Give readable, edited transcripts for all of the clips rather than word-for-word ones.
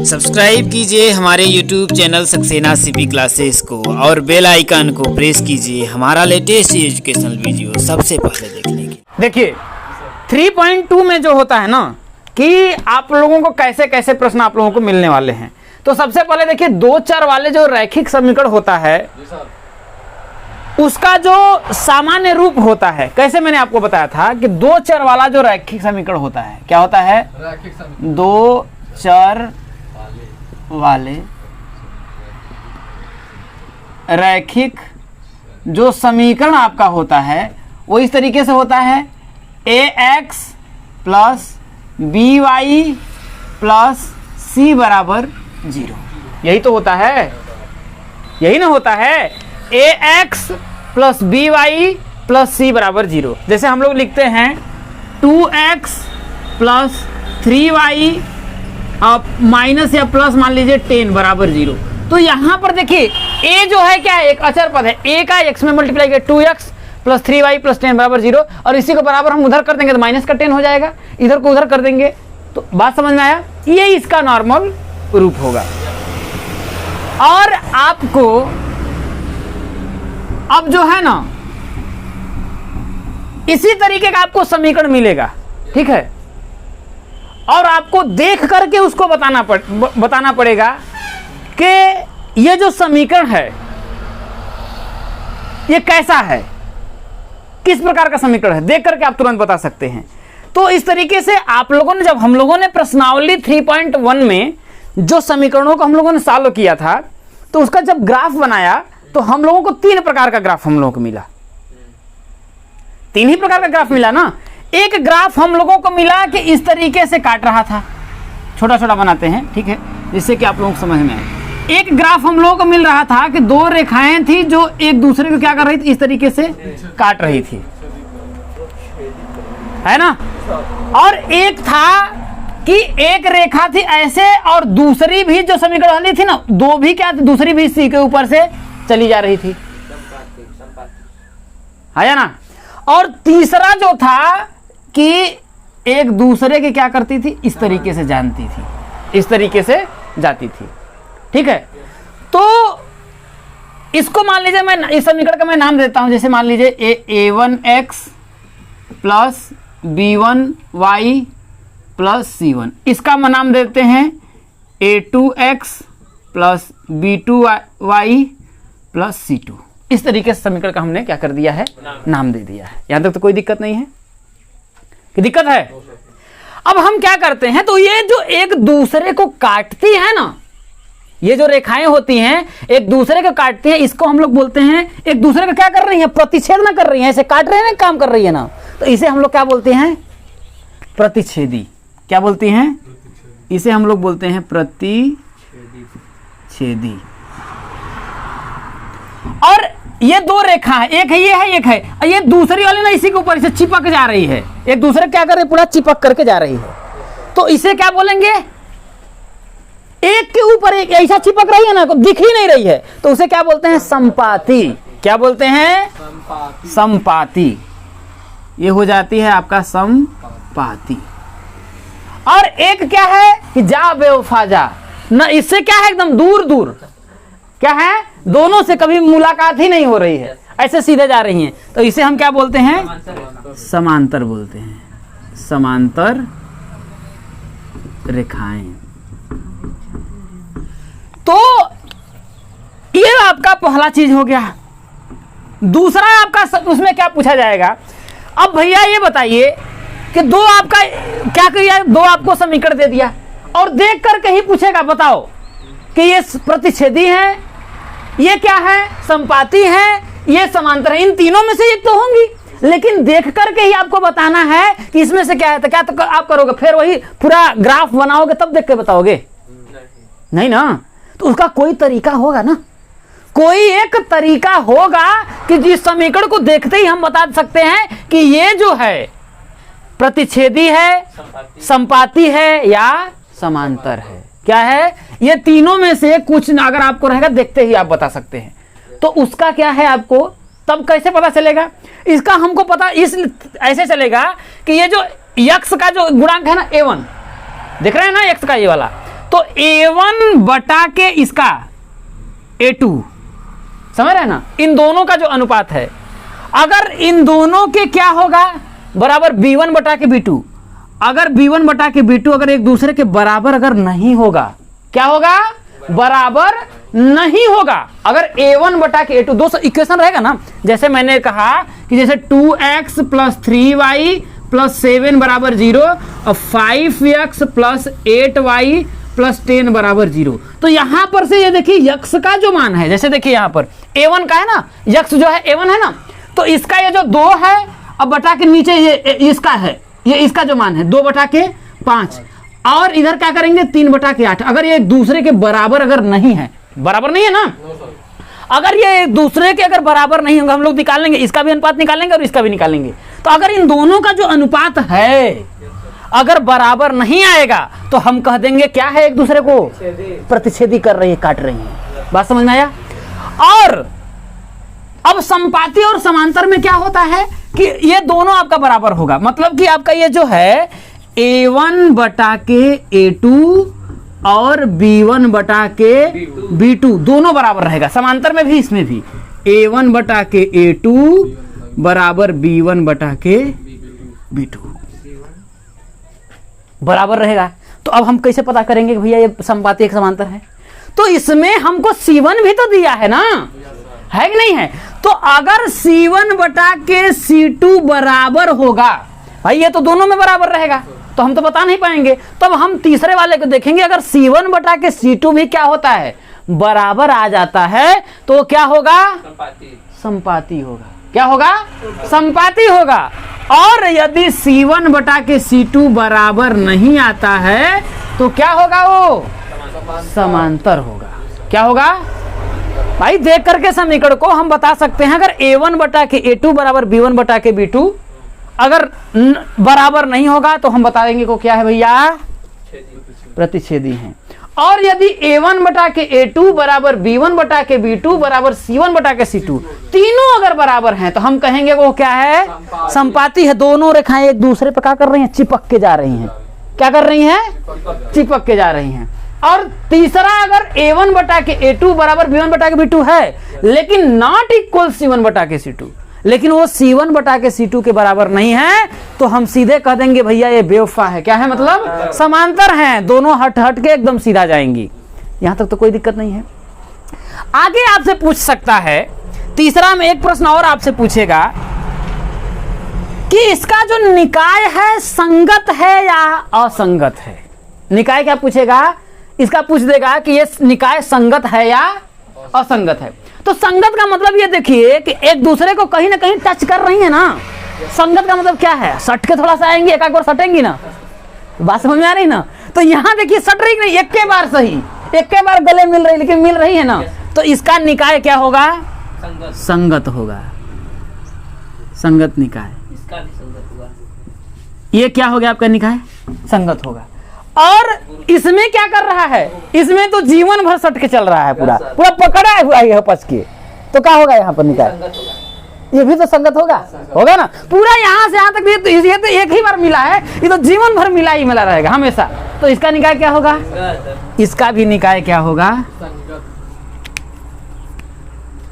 Subscribe कीजिए हमारे YouTube channel Saxena CP classes को और बेल आइकन को प्रेस कीजिए हमारा लेटेस्ट एजुकेशनल वीडियो सबसे पहले देखने के। देखिए 3.2 में जो होता है ना कि आप लोगों को कैसे कैसे प्रश्न आप लोगों को मिलने वाले हैं। तो सबसे पहले देखिए दो चर वाले जो रैखिक समीकरण होता है उसका जो सामान्य रूप होता है, कैसे मैंने आपको बताया था कि दो चर वाला जो रैखिक समीकरण होता है क्या होता है, दो चर वाले रैखिक जो समीकरण आपका होता है वो इस तरीके से होता है ax plus b y plus c बराबर 0। यही तो होता है, यही ना होता है ax plus b y plus c बराबर 0। जैसे हम लोग लिखते हैं 2x प्लस 3y अब माइनस या प्लस मान लीजिए 10 बराबर 0। तो यहाँ पर देखिए a जो है क्या है, एक अचर पद है, a का x में मल्टीप्लाई किया 2x प्लस 3y प्लस 10 बराबर 0 और इसी को बराबर हम उधर कर देंगे तो माइनस का 10 हो जाएगा, इधर को उधर कर देंगे। तो बात समझ में आया, ये इसका नॉर्मल रूप होगा। और आपको अब जो है ना इसी तरीके का आपको समीकरण मिलेगा, ठीक है, और आपको देख करके उसको बताना पड़ेगा कि ये जो समीकरण है ये कैसा है, किस प्रकार का समीकरण है, देख करके आप तुरंत बता सकते हैं। तो इस तरीके से आप लोगों ने, जब हम लोगों ने प्रश्नावली 3.1 में जो समीकरणों को हम लोगों ने सॉल्व किया था तो उसका जब ग्राफ बनाया तो हम लोगों को तीन प्रकार का ग्राफ हम लोगों को मिला, तीन ही प्रकार का ग्राफ मिला ना। एक ग्राफ हम लोगों को मिला कि इस तरीके से काट रहा था, छोटा छोटा बनाते हैं, ठीक है, जिससे कि आप लोगों को समझ में आए। एक ग्राफ हम लोगों को मिल रहा था कि दो रेखाएं थी जो एक दूसरे को क्या कर रही थी, इस तरीके से काट रही थी, है ना। और एक था कि एक रेखा थी ऐसे और दूसरी भी जो समीकरण वाली थी ना, दो भी क्या थी, दूसरी भी सी के ऊपर से चली जा रही थी, है ना। और तीसरा जो था कि एक दूसरे के क्या करती थी, इस तरीके से जानती थी, इस तरीके से जाती थी, ठीक है। तो इसको मान लीजिए मैं इस समीकरण का मैं नाम देता हूं, जैसे मान लीजिए a1x plus b1y plus c1, इसका मैं नाम देते हैं a2x plus b2y plus c2। इस तरीके से समीकरण का हमने क्या कर दिया है, नाम दे दिया है। यहां तक तो कोई दिक्कत नहीं है कि दिक्कत है। अब हम क्या करते हैं, तो ये जो एक दूसरे को काटती है ना, ये जो रेखाएं होती हैं एक दूसरे को काटती है, इसको हम लोग बोलते हैं, एक दूसरे को क्या कर रही है, प्रतिच्छेद ना कर रही है, ऐसे काट रहे हैं ना, काम कर रही है ना, तो इसे हम लोग क्या बोलते हैं, प्रतिच्छेदी। क्या बोलती हैं, इसे हम लोग बोलते हैं प्रतिच्छेदी। और ये दो रेखा है, एक है ये है, एक है, और ये दूसरी वाली ना इसी के ऊपर इसे चिपक जा रही है, एक दूसरे क्या कर रही है, पूरा चिपक करके जा रही है। तो इसे क्या बोलेंगे, एक के ऊपर एक ऐसा चिपक रही है ना, दिख ही नहीं रही है, तो उसे क्या बोलते हैं, संपाती। क्या बोलते हैं, संपाती। ये हो जाती है आपका संपाती। और एक क्या है कि जा बेवफा जा ना, इससे क्या है, एकदम दूर दूर क्या है, दोनों से कभी मुलाकात ही नहीं हो रही है, ऐसे सीधे जा रही हैं, तो इसे हम क्या बोलते हैं, समांतर बोलते हैं, समांतर रेखाएं। तो ये आपका पहला चीज हो गया। दूसरा आपका उसमें क्या पूछा जाएगा, अब भैया ये बताइए कि दो आपका क्या किया, दो आपको समीकरण दे दिया और देख करके ही पूछेगा, बताओ कि ये प्रतिच्छेदी है, ये क्या है, संपाती है, ये समांतर है, इन तीनों में से एक तो होंगी, लेकिन देख करके ही आपको बताना है कि इसमें से क्या है। तो क्या तो आप करोगे, फिर वही पूरा ग्राफ बनाओगे तब देख के बताओगे, नहीं ना। तो उसका कोई तरीका होगा ना, कोई एक तरीका होगा कि जिस समीकरण को देखते ही हम बता सकते हैं कि ये जो है प्रतिच्छेदी है, संपाती है या समांतर है। क्या है, ये तीनों में से कुछ अगर आपको रहेगा देखते ही आप बता सकते हैं। तो उसका क्या है, आपको तब कैसे पता चलेगा, इसका हमको पता इस ऐसे चलेगा कि ये जो यक्स का जो गुणांक है ना a1, देख रहे हैं ना x का ये वाला, तो A1 बटा के इसका A2, समझ रहे हैं ना, इन दोनों का जो अनुपात है, अगर इन दोनों के क्या होगा बराबर B1 बटा के B2, अगर B1 बटा के B2 अगर एक दूसरे के बराबर अगर नहीं होगा, क्या होगा, बराबर नहीं होगा, अगर A1 बटा के A2 दोस्तों इक्वेशन रहेगा ना, जैसे मैंने कहा कि जैसे 2x प्लस 3y प्लस 7 बराबर 0 और 5x प्लस 8y प्लस 10 बराबर 0। तो यहां पर से ये देखिए यक्स का जो मान है, जैसे देखिए यहां पर A1 का है ना, यक्स जो है A1 है ना, तो इसका ये जो 2 है, अब बटा के नीचे ये इसका है, ये इसका जो मान है 2 बटा के 5, और इधर क्या करेंगे 3 बटा के 8। अगर ये एक दूसरे के बराबर अगर नहीं है, बराबर नहीं है ना, अगर ये एक दूसरे के अगर बराबर नहीं होगा, हम लोग निकाल लेंगे, इसका भी अनुपात निकालेंगे और इसका भी निकालेंगे। तो अगर इन दोनों का जो अनुपात है अगर बराबर नहीं आएगा तो हम कह देंगे क्या है, एक दूसरे को प्रतिच्छेदी कर रही है, काट रही है। बात समझ में आया। और अब संपाती और समांतर में क्या होता है कि ये दोनों आपका बराबर होगा, मतलब कि आपका ये जो है A1 बटा के A2 और B1 बटा के B2 दोनों बराबर रहेगा, समांतर में भी इसमें भी A1 बटा के A2 बराबर B1 बटा के B2 बराबर रहेगा। तो अब हम कैसे पता करेंगे कि भैया ये संपाती एक समांतर है? तो इसमें हमको C1 भी तो दिया है ना, है कि नहीं है? तो अगर C1 बटा के C2 बराबर होगा, भाई ये तो दोनों में बराबर रहेगा, तो हम तो बता नहीं पाएंगे। तब हम तीसरे वाले को देखेंगे, अगर C1 बटा के C2 भी क्या होता है, बराबर आ जाता है, तो क्या होगा, संपाती होगा। क्या होगा, संपाती होगा। और यदि C1 बटा के C2 बराबर नहीं आता है तो क्या होगा, वो समांतर होगा। क्या होगा भाई, देख करके समीकरण को हम बता सकते हैं। अगर A1 बटा के A2 बराबर B1 बटा के B2 अगर बराबर नहीं होगा तो हम बता देंगे को क्या है भैया, प्रतिच्छेदी है। और यदि A1 बटा के A2 बराबर B1 बटा के B2 बराबर C1 बटा के C2 तीनों अगर बराबर हैं तो हम कहेंगे वो क्या है, संपाती है। दोनों रेखाएं एक दूसरे पर क्या कर रही हैं, चिपक के जा रही हैं। क्या कर रही हैं, चिपक के जा रही हैं। और तीसरा, अगर A1 बटा के A2 बराबर B1 बटा के B2 है लेकिन नॉट इक्वल C1 बटा के C2, लेकिन वो C1 बटा के C2 के बराबर नहीं है, तो हम सीधे कह देंगे भैया ये बेवफा है। क्या है, मतलब समांतर हैं, दोनों हट हट के एकदम सीधा जाएंगी। यहां तक तो कोई दिक्कत नहीं है। आगे आपसे पूछ सकता है, तीसरा में एक प्रश्न और आपसे पूछेगा कि इसका जो निकाय है संगत है या असंगत है। निकाय क्या पूछेगा, इसका पूछ देगा कि ये निकाय संगत है या असंगत है। तो संगत का मतलब ये देखिए कि एक दूसरे को कहीं ना कहीं टच कर रही है ना। संगत का मतलब क्या है, सट के थोड़ा सा आएंगी, एक बार सटेंगी ना, बात समझ में आ रही ना। तो यहाँ देखिए सट रही नहीं, एक के बार सही, एक के बार गले मिल रही, लेकिन मिल रही है ना, तो इसका निकाय क्या होगा, संगत होगा, संगत निकाय। इसका भी संगत हुआ, ये क्या हो गया आपका निकाय, संगत होगा। और इसमें क्या कर रहा है, इसमें तो जीवन भर सट के चल रहा है, पूरा पूरा पकड़ा हुआ है पच के, तो क्या होगा यहाँ पर निकाय, ये भी तो संगत होगा, होगा ना। पूरा यहाँ से यहाँ तक ये तो एक ही बार मिला है, ये तो जीवन भर मिला ही मिला रहेगा हमेशा। तो इसका निकाय क्या होगा, इसका भी निकाय क्या होगा,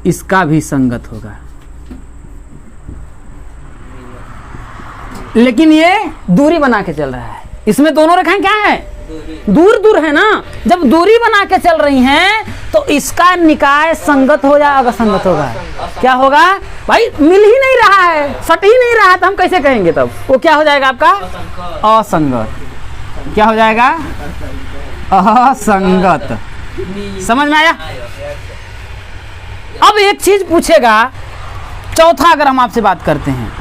इसका भी संगत होगा। लेकिन ये दूरी बना के चल रहा है, इसमें दोनों रेखाएं क्या है, दूर दूर है ना। जब दूरी बना के चल रही हैं तो इसका निकाय संगत हो या असंगत होगा, क्या होगा भाई, मिल ही नहीं रहा है, सट ही नहीं रहा है, तो हम कैसे कहेंगे, तब वो क्या हो जाएगा आपका असंगत। क्या हो जाएगा, असंगत। समझ में आया। अब एक चीज पूछेगा, चौथा अगर हम आपसे बात करते हैं,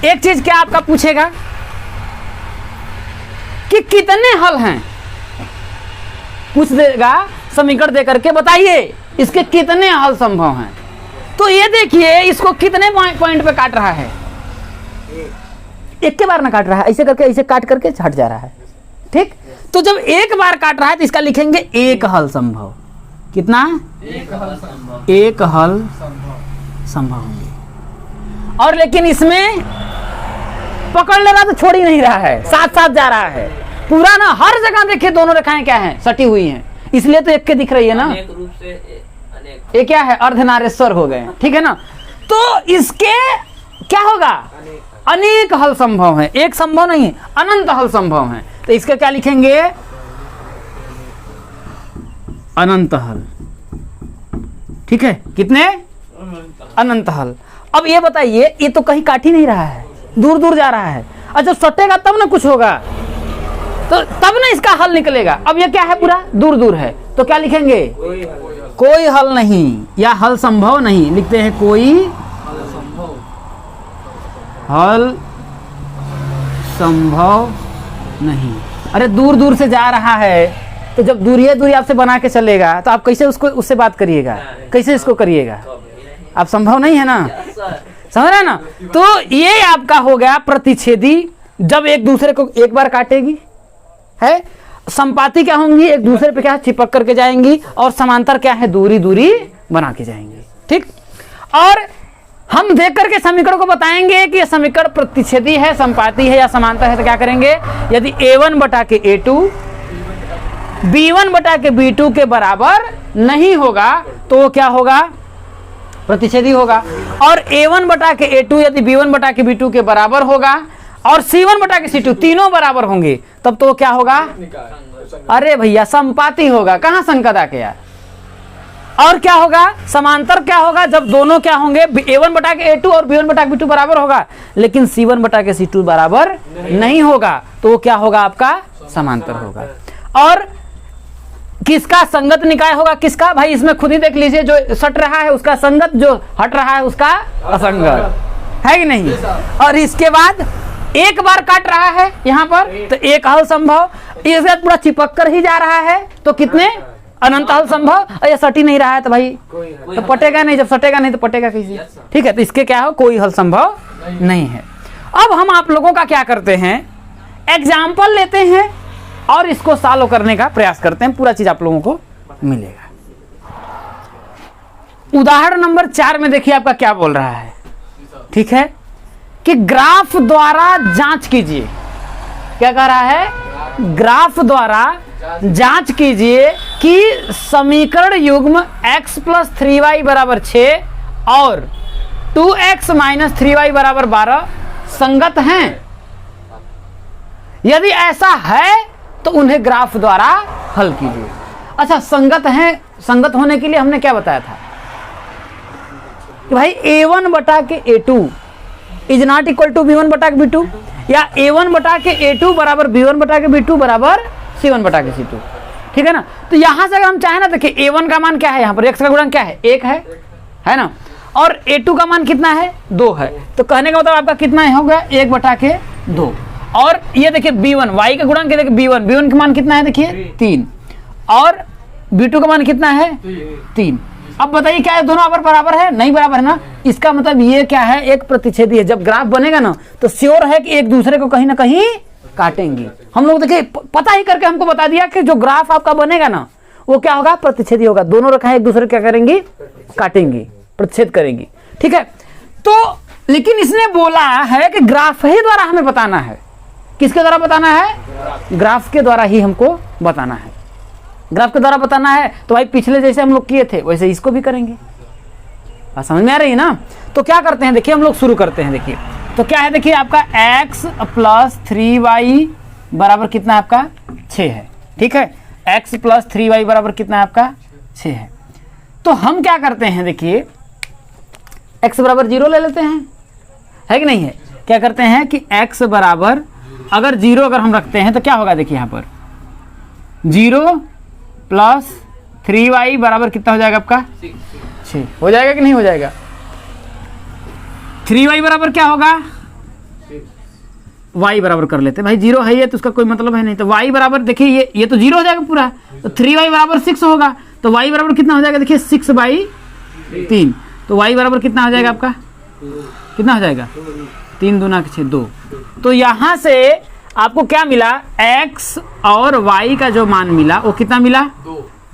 एक चीज क्या आपका पूछेगा कि कितने हल हैं, पूछ देगा समीकरण दे करके बताइए इसके कितने हल संभव हैं। तो ये देखिए इसको कितने पॉइंट पे काट रहा है, एक के बार ना काट रहा है, ऐसे करके ऐसे काट करके हट जा रहा है, ठीक। तो जब एक बार काट रहा है तो इसका लिखेंगे एक हल संभव। कितना, एक हल संभव होंगे। और लेकिन इसमें पकड़ ले रहा तो छोड़ ही नहीं रहा है, साथ साथ जा रहा है, पूरा ना हर जगह देखिए दोनों रेखाएं क्या हैं, सटी हुई हैं, इसलिए तो एक के दिख रही है ना, अनेक रूप से अनेक ये क्या है, अर्धनारेश्वर हो गए, ठीक है ना। तो इसके क्या होगा, अनेक हल संभव है, एक संभव नहीं है, अनंत हल संभव है। तो इसका क्या लिखेंगे, अनंत हल, ठीक है, कितने, अनंत हल। अब ये बताइए, ये तो कहीं काट ही नहीं रहा है, दूर दूर जा रहा है, अच्छा सटेगा तब ना कुछ होगा, तो तब ना इसका हल निकलेगा। अब ये क्या है, पूरा दूर दूर है, तो क्या लिखेंगे, कोई हल नहीं, या हल संभव नहीं, लिखते हैं कोई हल संभव नहीं। अरे दूर दूर से जा रहा है, तो जब दूरी आपसे बना के चलेगा तो आप कैसे उसको उससे बात करिएगा, कैसे इसको करिएगा, आप संभव नहीं है ना, समझ रहे ना। तो ये आपका हो गया प्रतिच्छेदी, जब एक दूसरे को एक बार काटेगी है। संपाती क्या होंगी, एक दूसरे पे क्या चिपक करके जाएंगी, और समांतर क्या है, दूरी दूरी बना के जाएंगी, ठीक। और हम देख करके समीकरण को बताएंगे कि यह समीकरण प्रतिच्छेदी है, संपाती है या समांतर है। तो क्या करेंगे, यदि a1 बटा के a2 b1 बटा के b2 के बराबर नहीं होगा तो वो क्या होगा, प्रतिच्छेदी होगा। और a1 बटा के a2 यदि b1 बटा के b2 के बराबर होगा, और c1 बटा के c2 तीनों बराबर होंगे, तब तो क्या होगा, अरे भैया संपाती होगा, कहां संकट आ गया। और क्या होगा, समांतर क्या होगा, जब दोनों क्या होंगे, a1 बटा के a2 और b1 बटा के b2 बराबर होगा, लेकिन c1 बटा के c2 बराबर नहीं होगा, तो वो क्या होगा, आपका समांतर होगा। और किसका संगत निकाय होगा, किसका, भाई इसमें खुद ही देख लीजिए, जो सट रहा है उसका संगत, जो हट रहा है उसका असंगत, है कि नहीं। और इसके बाद एक बार काट रहा है यहाँ पर, तो एक हल संभव, इसके बाद पूरा चिपक कर ही जा रहा है, तो कितने, अनंत हल संभव। और ये सट ही नहीं रहा है तो भाई तो पटेगा नहीं, जब सटेगा नहीं तो पटेगा कैसे, ठीक है। तो इसके क्या हो, कोई हल संभव नहीं है। अब हम आप लोगों का क्या करते हैं, एग्जाम्पल लेते हैं और इसको सॉल्व करने का प्रयास करते हैं, पूरा चीज आप लोगों को मिलेगा। उदाहरण नंबर 4 में देखिए आपका क्या बोल रहा है, ठीक है, कि ग्राफ द्वारा जांच कीजिए। क्या कह रहा है, ग्राफ द्वारा जांच कीजिए कि समीकरण युग्म x + 3y = 6 और 2x - 3y = 12 संगत हैं। यदि ऐसा है तो उन्हें ग्राफ द्वारा हल कीजिए। अच्छा, संगत हैं, संगत होने के लिए हमने क्या बताया था कि भाई a1 बटा के a2 is not equal to b1 बटा के b2, या a1 बटा के a2 बराबर b1 बटा के b2 बराबर c1 बटा के c2, ठीक है ना। तो यहां से अगर हम चाहें ना, देखिए a1 का मान क्या है, यहाँ पर x का गुणक क्या है, 1 है ना, और a2 का मान कितना है, 2 है। तो कहने का मतलब आपका कितना हो गया, 1 बटा के 2। और ये देखिए b1, y का गुणक देखिए b1 का मान कितना है, देखिए 3, और b2 का मान कितना है 3। अब बताइए क्या है, दोनों बराबर है, नहीं बराबर है ना। इसका मतलब ये क्या है, एक प्रतिच्छेदी है। जब ग्राफ बनेगा ना तो श्योर है कि एक दूसरे को कहीं ना कहीं काटेंगे। हम लोग देखिए पता ही करके हमको बता दिया कि जो ग्राफ आपका बनेगा ना वो क्या होगा, प्रतिच्छेदी होगा। दोनों रेखाएं एक दूसरे क्या करेंगी, काटेंगी, प्रतिच्छेद करेंगी, ठीक है। तो लेकिन इसने बोला है कि ग्राफ ही द्वारा हमें बताना है। किसके द्वारा बताना है, ग्राफ के द्वारा ही हमको बताना है। ग्राफ के द्वारा बताना है तो भाई पिछले जैसे हम लोग किए थे वैसे इसको भी करेंगे। बात समझ में आ रही है ना। तो क्या करते हैं, देखिए हम लोग शुरू करते हैं। देखिए तो क्या है, देखिए आपका x + 3y बराबर कितना है आपका 6 है, ठीक है। x + 3y बराबर कितना है आपका 6 है। तो हम क्या करते हैं, देखिए x बराबर 0 ले लेते हैं, है कि नहीं है। क्या करते हैं कि x बराबर अगर 0 अगर हम रखते हैं तो क्या होगा, देखिए यहाँ पर 0 + 3y बराबर कितना हो जाएगा आपका 6 हो जाएगा कि नहीं हो जाएगा। 3y बराबर क्या होगा, y बराबर कर लेते हैं भाई, 0 है ये तो उसका कोई मतलब है नहीं। तो y बराबर देखिए ये तो 0 हो जाएगा पूरा, तो 3y बराबर 6 होगा। तो y बराबर कितना हो जाएगा, देखिए 6/3। तो y बराबर कितना हो जाएगा आपका, कितना हो जाएगा 3 दूना 6 2। तो यहाँ से आपको क्या मिला, x और y का जो मान मिला वो कितना मिला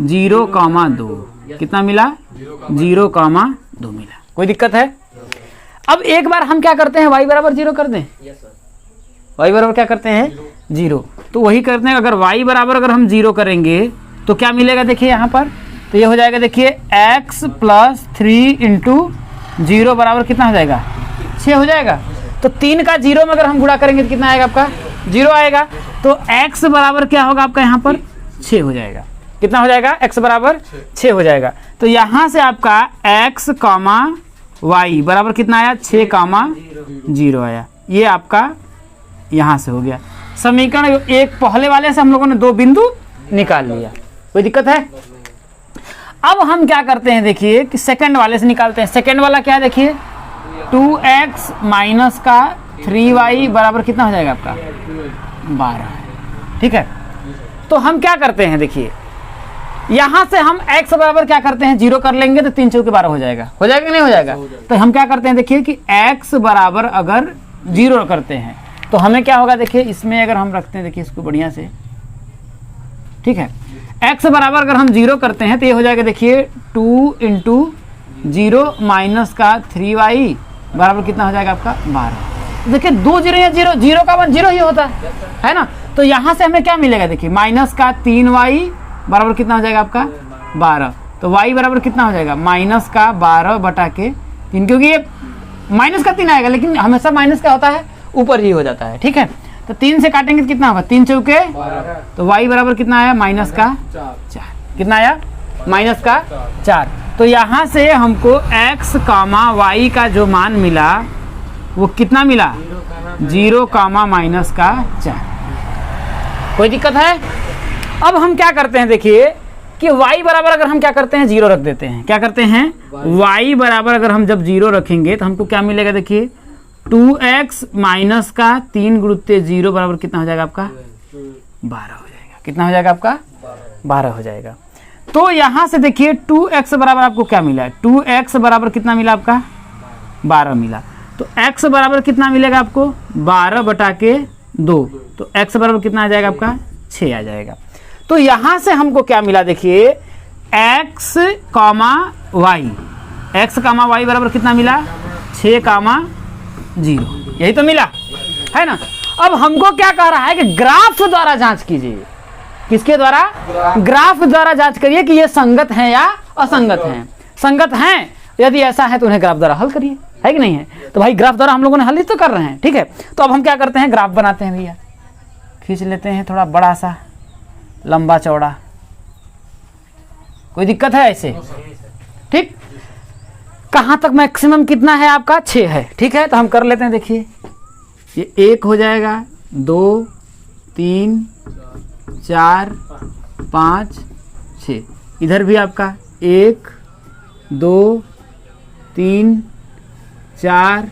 0,2। कितना मिला 0,2 मिला। कोई दिक्कत है। अब एक बार हम क्या करते हैं, y बराबर 0 कर दें। y बराबर क्या करते हैं जीरो। तो वही करते हैं, अगर y बराबर अगर हम 0 करेंगे तो क्या मिलेगा देखिए यहाँ पर, तो ये हो जाएगा देखिए x प्लस 3 इंटू 0 बराबर कितना हो जाएगा 6 हो जाएगा। तो 3 का 0 में अगर हम गुणा करेंगे तो कितना आएगा आपका 0 आएगा। तो x बराबर क्या होगा आपका यहाँ पर 6 हो जाएगा। कितना हो जाएगा x बराबर 6 हो जाएगा। तो यहाँ से आपका x कॉमा y बराबर कितना आया 6 कॉमा 0 आया। ये आपका यहाँ से हो गया समीकरण एक। पहले वाले से हम लोगों ने 2 बिंदु निकाल लिया, कोई दिक्कत है। अब हम क्या करते हैं देखिए कि सेकंड वाले से निकालते हैं। सेकंड वाला क्या है देखिए 2x माइनस का 3y बराबर कितना हो जाएगा आपका 12। ठीक है, तो हम क्या करते हैं देखिए यहां से हम x बराबर क्या करते हैं 0 कर लेंगे तो 3 चौके 12 हो जाएगा। हो जाएगा कि नहीं हो जाएगा। तो हम क्या करते हैं देखिए कि x बराबर अगर 0 करते हैं तो हमें क्या होगा देखिए, इसमें अगर हम रखते हैं देखिए इसको बढ़िया से, ठीक है, x बराबर अगर हम 0 करते हैं तो ये हो जाएगा देखिए 2 इंटू 0 माइनस का 3y बराबर कितना हो जाएगा आपका 12। देखिए 2 0 या 0, 0 का 1 0 ही होता है ना। तो यहाँ से हमें क्या मिलेगा देखिए माइनस का 3y बराबर कितना हो जाएगा आपका 12। तो y बराबर कितना हो जाएगा माइनस का 12 बटा के 3, क्योंकि ये माइनस का 3 आएगा लेकिन हमेशा माइनस का होता है ऊपर ही हो जाता है। ठीक है, तो 3 से काटेंगे तो कितना होगा 3 चौके, तो y बराबर कितना आया माइनस का 4। कितना आया माइनस का 4। तो यहाँ से हमको x कामा y का जो मान मिला वो कितना मिला 0 कामा माइनस का 4। कोई दिक्कत है। अब हम क्या करते हैं देखिए कि y बराबर अगर हम क्या करते हैं 0 रख देते हैं। क्या करते हैं y बराबर अगर हम जब 0 रखेंगे तो हमको क्या मिलेगा देखिए 2x माइनस का 3 गुणित 0 बराबर कितना हो जाएगा आपका 12 हो जाएगा। कितना हो जाएगा आपका 12 हो जाएगा। तो यहाँ से देखिए 2x बराबर आपको क्या मिला 2x बराबर कितना मिला आपका 12 मिला। तो x बराबर कितना मिलेगा आपको 12 बटा के 2, तो x बराबर कितना आ जाएगा आपका 6 आ जाएगा। तो यहाँ से हमको क्या मिला देखिए x कामा y, x कामा y बराबर कितना मिला 6 कामा 0, यही तो मिला है ना। अब हमको क्या कह रहा है कि ग्राफ द्वारा जांच कीजिए। किसके द्वारा ग्राफ द्वारा जांच करिए कि ये संगत हैं या असंगत हैं। संगत हैं, यदि ऐसा है तो उन्हें ग्राफ द्वारा हल करिए, है कि नहीं है। तो भाई ग्राफ द्वारा हम लोगों ने हल ही तो कर रहे हैं। ठीक है, तो अब हम क्या करते हैं ग्राफ बनाते हैं भैया, खींच लेते हैं थोड़ा बड़ा सा लंबा चौड़ा। कोई दिक्कत है ऐसे, ठीक। कहाँ तक मैक्सिमम कितना है आपका 6 है। ठीक है, तो हम कर लेते हैं देखिए ये 1 हो जाएगा 2 3 4 5 6, इधर भी आपका 1 2 3 4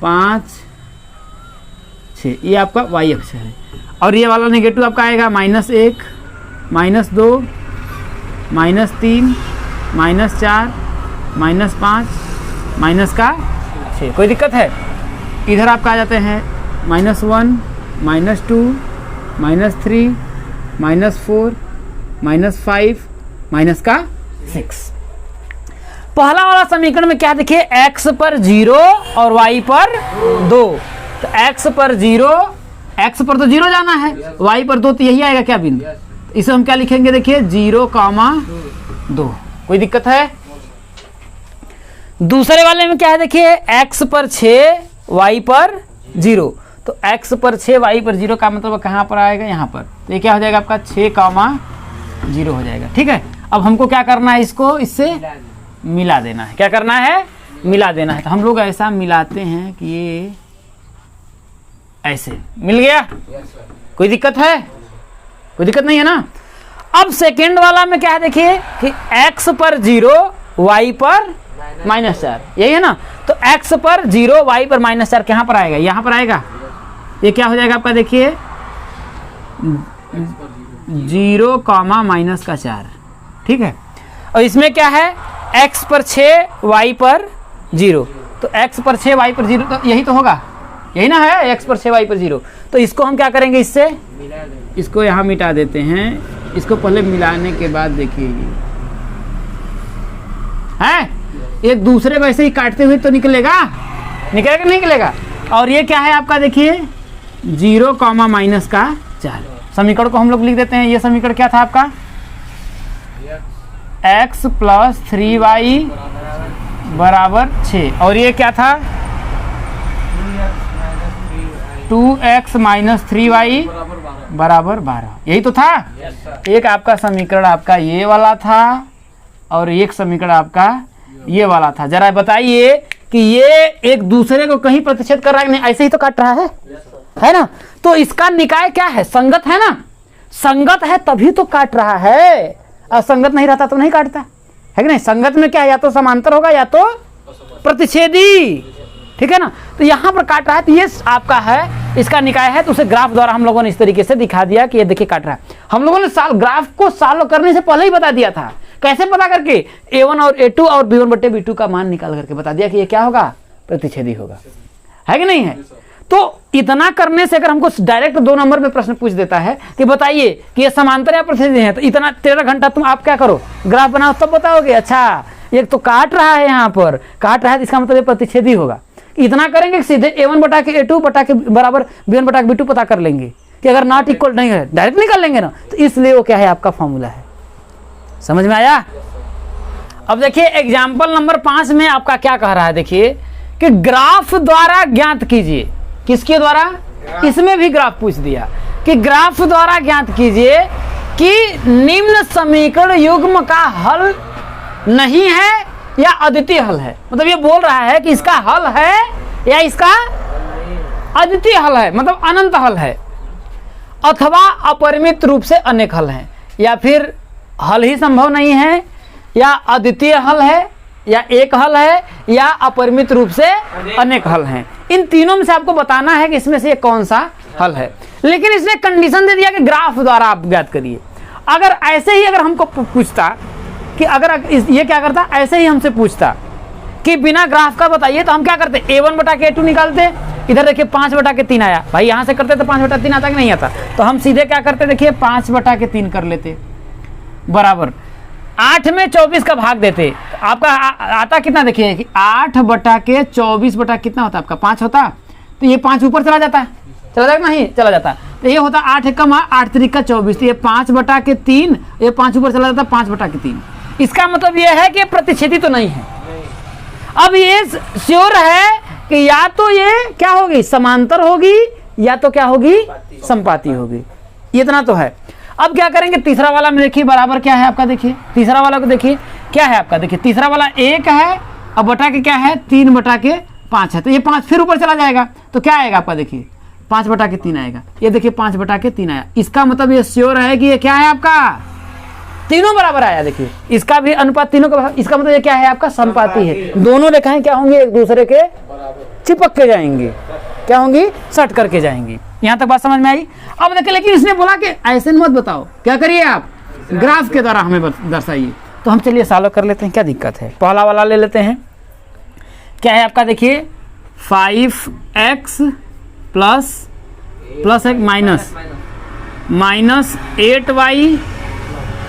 5 6, ये आपका y अक्ष है। और ये वाला नेगेटिव आपका आएगा -1 -2 -3 -4 -5 माइनस का 6। कोई दिक्कत है। इधर आपका आ जाते हैं -1 -2 -3 -4 -5 माइनस का 6। पहला वाला समीकरण में क्या देखिए x पर 0 और y पर 2। तो x पर 0, x पर तो 0 जाना है, y पर 2, तो यही आएगा क्या बिंदु। इसे हम क्या लिखेंगे देखिए 0 कामा 2। कोई दिक्कत है। दूसरे वाले में क्या है देखिए x पर 6 y पर 0। तो x पर 6 y पर 0 का मतलब कहाँ पर आएगा यहाँ पर। तो ये क्या हो जाएगा आपका 6 कामा 0 हो जाएगा। ठीक है, अब हमको क्या करना है इसको इससे मिला देना है। क्या करना है मिला देना है। तो हम लोग ऐसा मिलाते हैं कि ये ऐसे मिल गया। कोई दिक्कत है, कोई दिक्कत नहीं है ना। अब सेकेंड वाला में क्या है देखिए कि x पर 0 y पर -4, यही है ना। तो x पर 0 y पर -4 कहाँ पर आएगा यहाँ पर आएगा। ये क्या हो जाएगा आपका देखिए 0 कामा माइनस का 4। ठीक है, और इसमें क्या है x पर 6 y पर 0। तो x पर 6 y पर 0 तो यही तो होगा, यही ना है x पर 6 y पर 0। तो इसको हम क्या करेंगे इससे इसको यहाँ मिटा देते हैं। इसको पहले मिलाने के बाद देखिए है एक दूसरे को ऐसे ही काटते हुए तो निकलेगा, निकलेगा नहीं निकलेगा। और ये क्या है आपका देखिए 0 कॉमा माइनस का 4। समीकरण को हम लोग लिख देते हैं। ये समीकरण क्या था आपका, x प्लस 3y बराबर 6, और ये क्या था 2x माइनस 3y बराबर 12। यही तो था। एक आपका समीकरण आपका ये वाला था और एक समीकरण आपका ये वाला था। जरा बताइए कि ये एक दूसरे को कहीं प्रतिच्छेद कर रहा है नहीं, ऐसे ही तो काट रहा है ना। तो इसका निकाय क्या है, संगत है ना, संगत है तभी तो काट रहा है, असंगत नहीं रहता तो नहीं काटता है कि नहीं। संगत में क्या है, या तो समांतर होगा या तो प्रतिच्छेदी, ठीक है ना। तो यहाँ पर काट रहा है तो ये आपका है, इसका निकाय है। तो उसे ग्राफ द्वारा हम लोगों ने इस तरीके से दिखा दिया कि ये देखिए काट रहा है। हम लोगों ने ग्राफ को सॉल्व करने से पहले ही बता दिया था। कैसे पता करके, a1 और a2 और b1 बटे b2 का मान निकाल करके बता दिया कि ये क्या होगा, प्रतिच्छेदी होगा, है कि नहीं है। तो इतना करने से अगर हमको डायरेक्ट 2 नंबर में प्रश्न पूछ देता है कि बताइए कि ये समांतर या प्रतिच्छेदी है, तो इतना 13 घंटा तुम आप क्या करो, ग्राफ बनाओ तब बताओगे। अच्छा एक तो काट रहा है, यहाँ पर काट रहा है, इसका मतलब ये प्रतिच्छेदी होगा। इतना करेंगे कि सीधे a1 बटा के a2 बटा के बराबर b1 बटा के b2 पता कर लेंगे कि अगर नॉट इक्वल नहीं है डायरेक्ट निकाल लेंगे ना। तो इसलिए वो क्या है, आपका फॉर्मूला है। समझ में आया। अब देखिए एग्जाम्पल नंबर 5 में आपका क्या कह रहा है, देखिए कि ग्राफ द्वारा ज्ञात कीजिए। किसके द्वारा, इसमें भी ग्राफ पूछ दिया कि ग्राफ द्वारा ज्ञात कीजिए कि निम्न समीकरण युग्म का हल नहीं है या अद्वितीय हल है। मतलब ये बोल रहा है कि इसका हल है या इसका अद्वितीय हल है, मतलब अनंत हल है, अथवा अपरिमित रूप से अनेक हल हैं, या फिर हल ही संभव नहीं है, या अद्वितीय हल है, या एक हल है, या अपरिमित रूप से अनेक हल हैं। इन तीनों में से आपको बताना है कि इसमें से कौन सा हल है। लेकिन इसने कंडीशन दे दिया कि ग्राफ द्वारा आप ज्ञात करिए। अगर ऐसे ही अगर हमको पूछता कि अगर ये क्या करता, ऐसे ही हमसे पूछता कि बिना ग्राफ का बताइए, तो हम क्या करते, a1 बटा के a2 निकालते। इधर देखिए 5 बटा के 3 आया, भाई यहाँ से करते तो 5 बटा 3 आता कि नहीं आता, तो हम सीधे क्या करते, देखिए 5 बटा के 3 कर लेते बराबर 8 में 24 का भाग देते। आपका आता कितना, देखिए कि 8 बटा के 24 बटा कितना होता है आपका, 5 होता। तो ये 5 ऊपर चला जाता है, चला जाएगा नहीं, चला जाता है। तो ये होता 8 एकम 8 त्रिका 24, तो ये 5 बटा के 3, ये 5 ऊपर चला जाता है, 5 बटा के 3। इसका मतलब ये है कि प्रतिच्छेदी तो नहीं है। अब ये श्योर है कि या तो ये क्या होगी, समांतर होगी, या तो क्या होगी, संपाती होगी। इतना तो है। अब क्या करेंगे, तीसरा वाला में देखिए बराबर क्या है आपका, देखिए तीसरा वाला को देखिए क्या है आपका, देखिए तीसरा वाला 1 है, अब बटा के क्या है 3 बटा के 5 है, तो ये 5 फिर ऊपर चला जाएगा, तो क्या आएगा आपका, देखिए 5 बटा के 3 आएगा। ये देखिए 5 बटा के 3 आया। इसका मतलब ये श्योर है कि ये क्या है आपका, तीनों बराबर आया। देखिए इसका भी अनुपात तीनों का, इसका मतलब ये क्या है आपका, संपाती है। दोनों रेखाएं क्या होंगी, एक दूसरे के चिपक के जाएंगी, क्या होंगी, सट करके जाएंगी। यहाँ तक बात समझ में आई। अब देखिए लेकिन इसने बोला कि ऐसे मत बताओ, क्या करिए आप, ग्राफ के द्वारा हमें दर्शाइए। तो हम चलिए सॉल्व कर लेते हैं, क्या दिक्कत है। पहला वाला ले लेते हैं, क्या है आपका, देखिए 5x प्लस एक माइनस 8y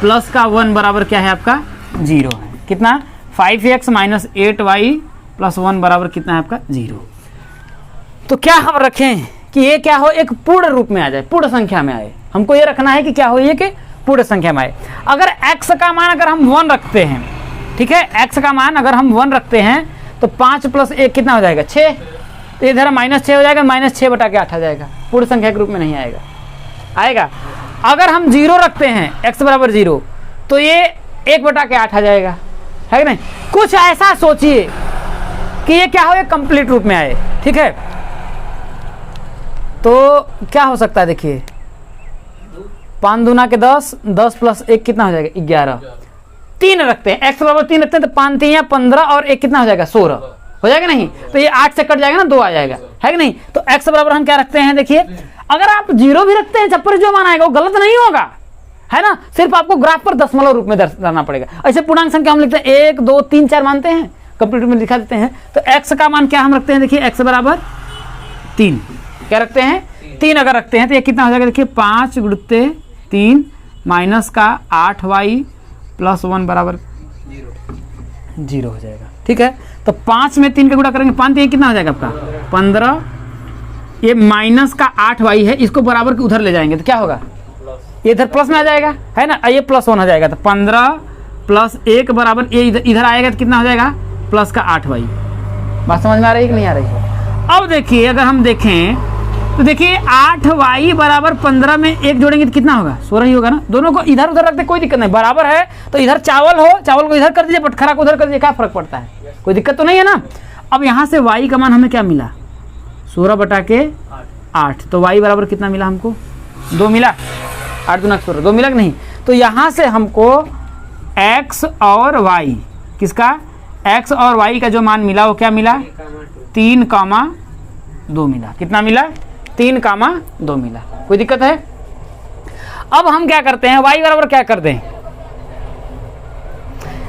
प्लस का 1 बराबर क्या है आपका 0 है। कितना, 5x माइनस 8y प्लस 1 बराबर कितना है आपका 0। तो क्या हम रखें कि ये क्या हो, एक पूर्ण रूप में आ जाए, पूर्ण संख्या में आए। हमको ये रखना है कि क्या हो, ये कि पूर्ण संख्या में आए। अगर x का मान अगर हम 1 रखते हैं, ठीक है, x का मान अगर हम 1 रखते हैं तो 5 प्लस 1 कितना हो जाएगा 6, तो इधर -6 हो जाएगा, -6 बटा के 8 आ जाएगा, पूर्ण संख्या के रूप में नहीं आएगा, आएगा। अगर हम 0 रखते हैं, x बराबर 0, तो ये 1 बटा के 8 आ जाएगा, है कि नहीं। कुछ ऐसा सोचिए कि ये क्या हो, ये कंप्लीट रूप में आए, ठीक है। तो क्या हो सकता है, देखिए 5 दूना के 10, 10 प्लस 1 कितना हो जाएगा 11। 3 रखते हैं, x बराबर 3 रखते हैं, तो 5 3 15 और 1 कितना हो जाएगा 16 हो जाएगा नहीं, तो ये 8 से कट जाएगा ना, 2 आ जाएगा, है कि नहीं। तो x बराबर हम क्या रखते हैं, देखिए अगर आप 0 भी रखते हैं, छप्पर जो मान आएगा वो गलत नहीं होगा, है ना। सिर्फ आपको ग्राफ पर दशमलव रूप में दर्शाना पड़ेगा। ऐसे पूर्णांक संख्या हम लिखते हैं 1 2 3 4 मानते हैं, कंप्यूटर में लिखा देते हैं। तो x का मान क्या हम रखते हैं, देखिए x बराबर 3, क्या रखते हैं 3 अगर रखते हैं तो ये कितना हो जाएगा, देखिए 5 गुणित 3 माइनस का 8y प्लस 1 बराबर 0 हो जाएगा, ठीक है। तो 5 में 3 का गुणा करेंगे, 5 ये कितना हो जाएगा आपका 15 ये माइनस का 8y है, इसको बराबर के उधर ले जाएंगे तो क्या होगा, ये इधर प्लस में आ जाएगा, है ना, ये प्लस 1 हो जाएगा। तो 15 प्लस 1 बराबर ये इधर आएगा तो कितना हो जाएगा, प्लस का 8y। बात समझ में आ रही है कि नहीं आ रही है? अब देखिए अगर हम देखें तो देखिए 8y बराबर 15 में 1 जोड़ेंगे तो कितना होगा, 16 ही होगा ना। दोनों को इधर उधर रखते कोई दिक्कत नहीं, बराबर है तो इधर चावल हो, चावल को इधर कर दीजिए, बटखरा को उधर कर दीजिए, क्या फर्क पड़ता है, कोई दिक्कत तो नहीं है ना। अब यहाँ से y का मान हमें क्या मिला, 16 बटा के 8, तो y बराबर कितना मिला हमको, 2 मिला, 8 दूना 16, 2 मिला कि नहीं। तो यहाँ से हमको x और y, किसका, x और y का जो मान मिला वो क्या मिला, 3,2 मिला। कितना मिला, 3,2 मिला। कोई दिक्कत है? अब हम क्या करते हैं, y बराबर क्या कर दें,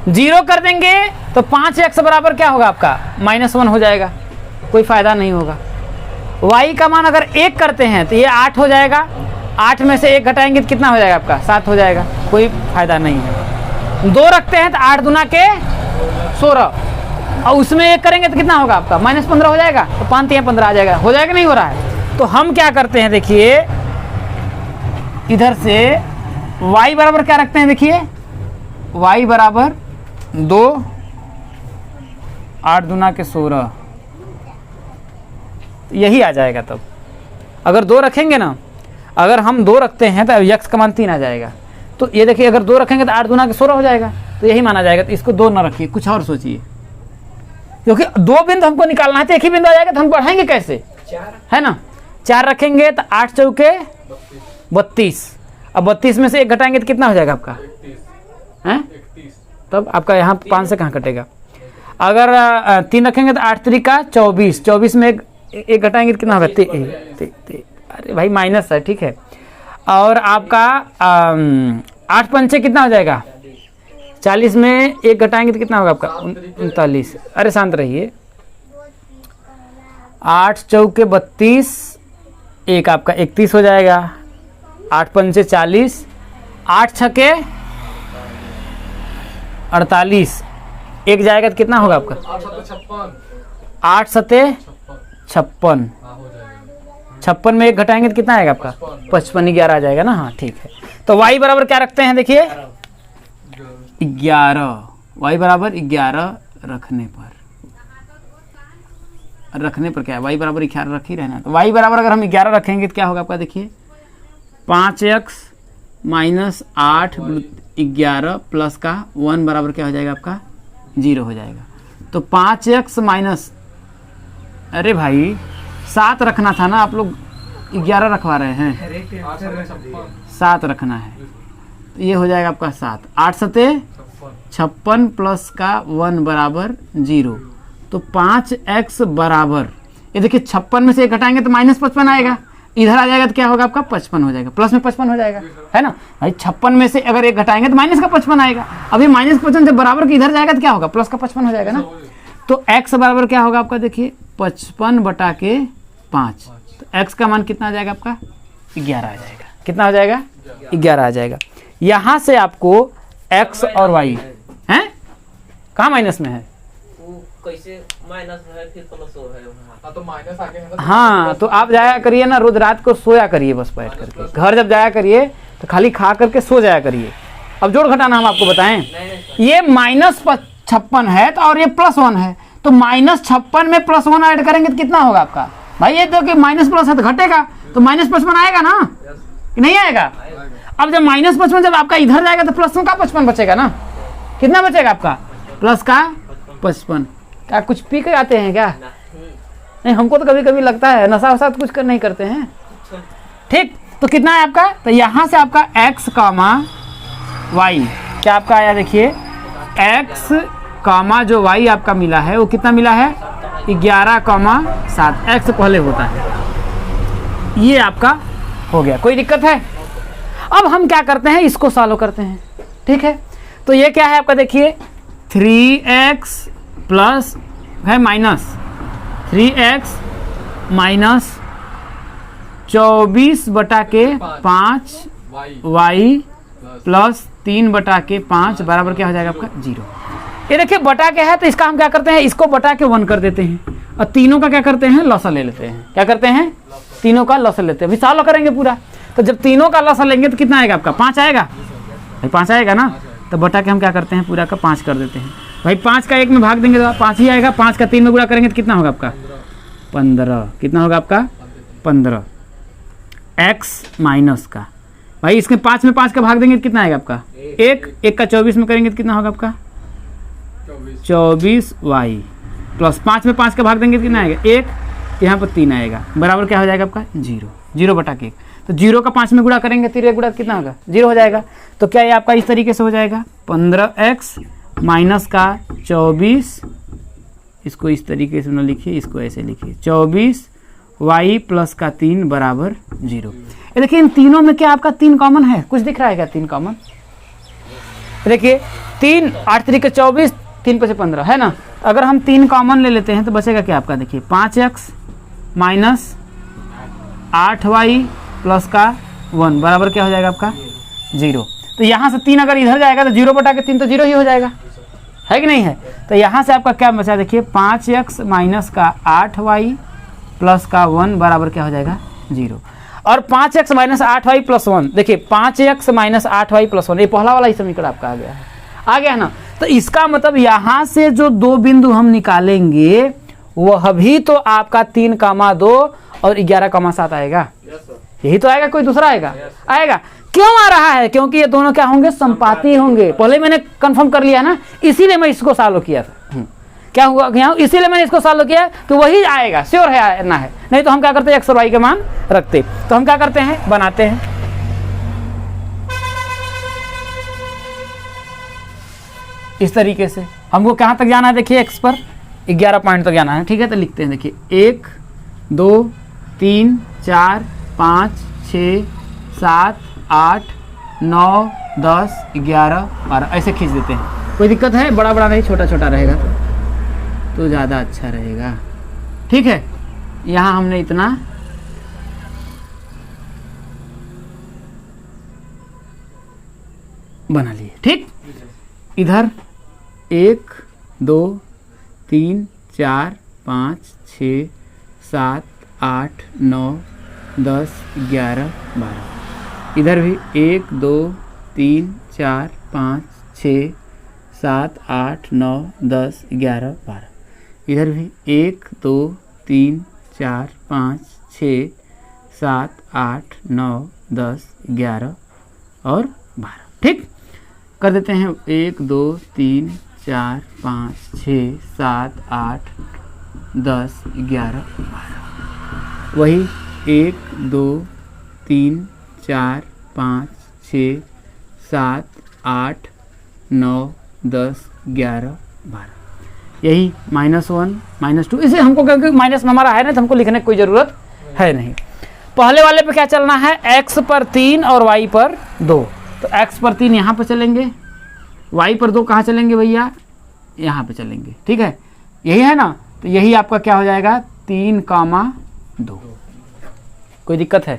0 कर देंगे तो 5x बराबर क्या होगा आपका, -1 हो जाएगा, कोई फायदा नहीं होगा। y का मान अगर 1 करते हैं तो ये 8 हो जाएगा, 8 में से 1 घटाएंगे तो कितना हो जाएगा आपका, 7 हो जाएगा, कोई फायदा नहीं है। 2 रखते हैं तो 8 दूना के 16, और उसमें 1 करेंगे तो कितना होगा आपका, -15 हो जाएगा, तो 5 या 15 आ जाएगा, हो जाएगा नहीं हो रहा है। तो हम क्या करते हैं, देखिए इधर से y बराबर क्या रखते हैं, देखिए y बराबर 2, 8 दूना के 16, यही आ जाएगा। तब अगर 2 रखेंगे ना, अगर हम 2 रखते हैं तो x का मान 3 आ जाएगा। तो ये देखिए अगर 2 रखेंगे तो 8 दूना के 16 हो जाएगा, तो यही माना जाएगा। तो इसको 2 ना रखिए, कुछ और सोचिए, क्योंकि 2 बिंदु हमको निकालना है, तो एक ही बिंदु आ जाएगा तो हम बढ़ाएंगे कैसे, है ना। 4 रखेंगे तो 8 चौके 32, अब 32 में से 1 घटाएंगे तो कितना हो जाएगा आपका, हैं, तब आपका यहाँ 5 से कहाँ कटेगा। अगर 3 रखेंगे तो 8 3 का 24, 24 में 1 घटाएंगे तो कितना होगा, अरे भाई माइनस है, ठीक है। और आपका 8 पंचे कितना हो जाएगा, 40 में 1 घटाएंगे तो कितना होगा आपका, 39। अरे शांत रहिए, 8 चौके 32, 1 आपका 31 हो जाएगा, 8 पंचे 40, 8 छके 48, 1 जाएगा तो कितना होगा आपका, 8 सते 56, 56 में 1 घटाएंगे तो कितना आएगा आपका, 55, 11 आ जाएगा ना। हाँ ठीक है। तो y बराबर क्या रखते हैं, देखिए 11, y बराबर 11 रखने पर क्या है, y बराबर 11 रख ही रहना। तो y बराबर अगर हम 11 रखेंगे तो क्या होगा आपका, देखिए 5x - 8 11 प्लस का 1 बराबर क्या हो जाएगा आपका, 0 हो जाएगा। तो 5x माइनस, अरे भाई 7 रखना था ना, आप लोग 11 रखवा रहे हैं, 7 रखना है, तो ये हो जाएगा आपका 7, 8 सते 56 प्लस का 1 बराबर 0। तो 5x बराबर, ये देखिए 56 में से 1 घटाएंगे तो -55 आएगा, इधर आ जाएगा तो क्या होगा आपका, 55 हो जाएगा, प्लस में 55 हो जाएगा, है ना भाई। 56 में से अगर 1 घटाएंगे तो माइनस का 55 आएगा, अभी -55 से बराबर के इधर जाएगा तो क्या होगा, प्लस का 55 हो जाएगा ना। तो x बराबर क्या होगा आपका, देखिए 55 बटा के 5, तो x का मान कितना आ जाएगा आपका, 11 आ जाएगा। कितना हो जाएगा, 11 आ जाएगा। यहाँ से आपको x और y हैं, कहाँ माइनस में है, कैसे माइनस में है, फिर प्लस है वहाँ, तो माइनस आगे है। हाँ तो आप जाया करिए ना, रोज रात को सोया करिए, बस बैठ करके, घर जब जाया करिए तो खाली खा करके सो जाया करिए। अब जोड़ घटाना हम आपको बताएं, ये -56 है तो और ये +1 है, तो -56 में +1 ऐड करेंगे तो कितना होगा आपका, भाई ये तो कि माइनस प्लस है तो घटेगा, तो -55 आएगा ना, कि नहीं आएगा। अब जब -55 जब आपका इधर जाएगा तो +1 का 55 बचेगा ना, कितना बचेगा आपका, प्लस का 55। क्या कुछ पी के आते हैं क्या, नहीं हमको तो कभी कभी लगता है नशा वशा तो कुछ नहीं करते हैं, ठीक। तो कितना है आपका, तो यहाँ से आपका x, y क्या आपका आया, देखिए x, जो y आपका मिला है वो कितना मिला है, 11,7, x पहले होता है, ये आपका हो गया। कोई दिक्कत है? अब हम क्या करते हैं, इसको सॉल्व करते हैं, ठीक है। तो ये क्या है आपका, देखिए 3x प्लस है माइनस 3x माइनस 24 बटा के 5 y प्लस 3 बटा के 5 बराबर क्या हो जाएगा आपका, 0। ये देखिए बटा के है तो इसका हम क्या करते हैं, इसको बटा के 1 कर देते हैं, और तीनों का क्या करते हैं, लसा ले लेते हैं। क्या करते हैं, तीनों का लसा लेते हैं। अभी सॉल्व करेंगे पूरा, तो जब तीनों का लसा लेंगे तो कितना आएगा आपका, 5 आएगा भाई, 5 आएगा ना। तो बटा के हम क्या करते हैं, पूरा का 5 कर देते हैं भाई। 5 का 1 में भाग देंगे तो 5 ही आएगा। 5 का 3 में गुणा करेंगे तो कितना होगा आपका, 15। कितना होगा आपका, 15 x माइनस का भाई, इसमें 5 में 5 का भाग देंगे तो कितना आएगा आपका, 1 का 24 में करेंगे तो कितना होगा आपका, 24y प्लस 5 में 5 का भाग देंगे तो कितना आएगा, 1, यहाँ पर 3 आएगा, बराबर क्या हो जाएगा आपका, 0 बटा के 1। तो 0 का 5 में गुणा करेंगे, 3 गुणा कितना होगा, 0 हो जाएगा। तो क्या ये आपका इस तरीके से हो जाएगा, 15x माइनस का 24, इसको इस तरीके से न लिखिए, इसको ऐसे लिखिए, 24y प्लस का 3 बराबर 0। ये देखिए इन तीनों में क्या आपका 3 कॉमन है, कुछ दिख रहा है क्या 3 कॉमन, देखिए 3, 8 3 के 24, 3 पे से 15 है ना। अगर हम 3 कॉमन ले लेते हैं तो बचेगा क्या आपका, देखिए 5x माइनस 8y प्लस का 1 बराबर क्या हो जाएगा आपका, 0। तो यहाँ से 3 अगर इधर जाएगा तो 0 बटा के 3 तो 0 ही हो जाएगा, है कि नहीं है। तो यहाँ से आपका क्या बचा, देखिए 5x माइनस का 8y प्लस का 1 बराबर क्या हो जाएगा, 0। और 5x माइनस 8y प्लस 1, देखिए 5x माइनस 8y प्लस 1, ये पहला वाला ही समीकरण आपका आ गया ना। तो इसका मतलब यहाँ से जो 2 बिंदु हम निकालेंगे वह भी तो आपका 3,2 और 11,7 आएगा, यही तो आएगा, कोई दूसरा आएगा, आएगा। क्यों आ रहा है, क्योंकि ये दोनों क्या होंगे, संपाती होंगे। पहले मैंने कंफर्म कर लिया ना, इसीलिए मैं इसको सॉल्व किया था। क्या हुआ, क्या इसीलिए मैंने इसको सॉल्व किया तो वही आएगा, श्योर है ना है। नहीं तो हम क्या करते हैं, x और y के मान रखते, तो हम क्या करते हैं, बनाते हैं इस तरीके से। हमको कहाँ तक जाना है, देखिए x पर 11 पॉइंट तक जाना है, ठीक है। तो लिखते हैं, देखिए 1 2 3 4 5 6 7 8 9 10 11 12 ऐसे खींच देते हैं। कोई दिक्कत है, बड़ा बड़ा नहीं, छोटा छोटा रहेगा तो ज़्यादा अच्छा रहेगा, ठीक है। यहाँ हमने इतना बना लिए, ठीक। इधर 1 2 3 4 5 6 7 8 9 10 11 12। इधर भी 1 2 3 4 5 6 7 8 9 10 11 12। इधर भी 1 2 3 4 5 6 7 8 9 10 11 और 12, ठीक। कर देते हैं 1 2 3 4 5 6 7 8 10 11 12। वही 1 2 3 4 5 6 7 8 9 10 11 12। यही -1 -2, इसे हमको क्योंकि माइनस हमारा है ना तो हमको लिखने की कोई ज़रूरत है नहीं। पहले वाले पे क्या चलना है, x पर 3 और y पर 2। तो x पर 3 यहाँ पर चलेंगे, y पर 2 कहाँ चलेंगे भैया, यहाँ पे चलेंगे, ठीक है। यही है ना, तो यही आपका क्या हो जाएगा 3,2। कोई दिक्कत है,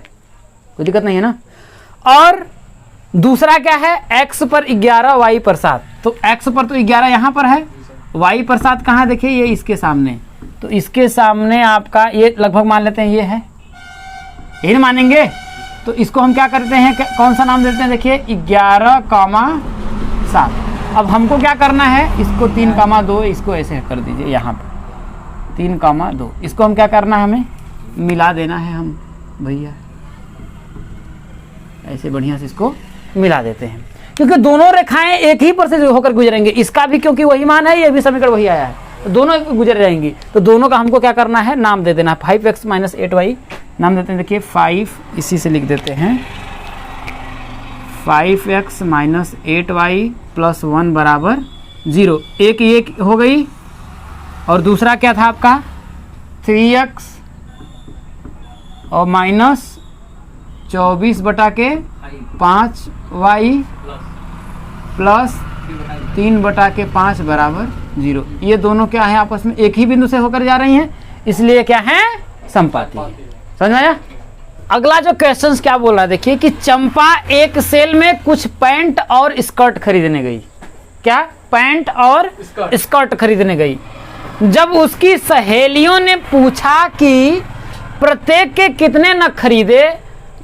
कोई दिक्कत नहीं है ना। और दूसरा क्या है, x पर 11 y पर 7। तो x पर तो 11 यहाँ पर है, y पर 7 कहाँ, देखिए ये इसके सामने। तो इसके सामने आपका ये लगभग मान लेते हैं ये है, यही ना मानेंगे। तो इसको हम क्या करते हैं, कौन सा नाम देते हैं, देखिए 11,7। अब हमको क्या करना है, इसको 3,2 इसको ऐसे कर दीजिए, यहाँ पर 3,2 इसको हम क्या करना है, हमें मिला देना है हम भैया, ऐसे बढ़िया से इसको मिला देते हैं, क्योंकि दोनों रेखाएं एक ही पर से होकर गुजरेंगे। इसका भी क्योंकि वही मान है, ये भी समीकरण वही आया है, तो दोनों गुजर जाएंगी। तो दोनों का हमको क्या करना है, नाम दे देना है। 5x माइनस 8y नाम देते हैं, देखिए 5 इसी से लिख देते हैं, 5x माइनस 8y प्लस 1 बराबर 0। एक ये हो गई, और दूसरा क्या था आपका 3x और माइनस 24 बटा के 5y प्लस 3 बटा के 5 बराबर 0। ये दोनों क्या है, आपस में एक ही बिंदु से होकर जा रही हैं, इसलिए क्या है, संपाती। समझ आया। अगला जो क्वेश्चन क्या बोल रहा है, देखिए कि चंपा एक सेल में कुछ पैंट और स्कर्ट खरीदने गई। क्या, पैंट और स्कर्ट खरीदने गई। जब उसकी सहेलियों ने पूछा कि प्रत्येक के कितने नग खरीदे,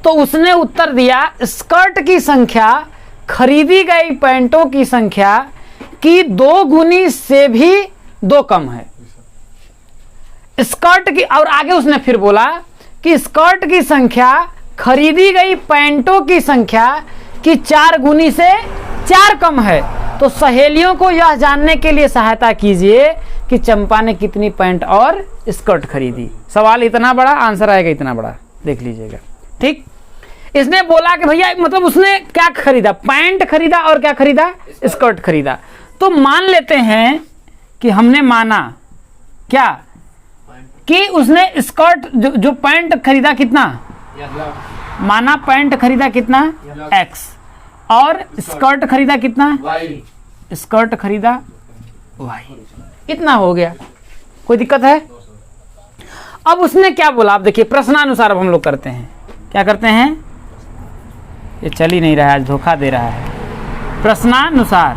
तो उसने उत्तर दिया स्कर्ट की संख्या खरीदी गई पैंटों की संख्या की 2 गुनी से भी 2 कम है। स्कर्ट की, और आगे उसने फिर बोला कि स्कर्ट की संख्या खरीदी गई पैंटों की संख्या की 4 गुनी से 4 कम है। तो सहेलियों को यह जानने के लिए सहायता कीजिए कि चंपा ने कितनी पैंट और स्कर्ट खरीदी। सवाल इतना बड़ा, आंसर आएगा इतना बड़ा, देख लीजिएगा। ठीक, इसने बोला कि भैया मतलब उसने क्या खरीदा, पैंट खरीदा और क्या खरीदा, स्कर्ट खरीदा। तो मान लेते हैं कि हमने माना क्या कि उसने स्कर्ट जो पैंट खरीदा कितना, माना पैंट खरीदा कितना x और स्कर्ट खरीदा कितना y, स्कर्ट खरीदा y, इतना हो गया। कोई दिक्कत है? अब उसने क्या बोला, आप देखिए प्रश्नानुसार अब हम लोग करते हैं। क्या करते हैं, ये चल ही नहीं रहा है, आज धोखा दे रहा है। प्रश्नानुसार,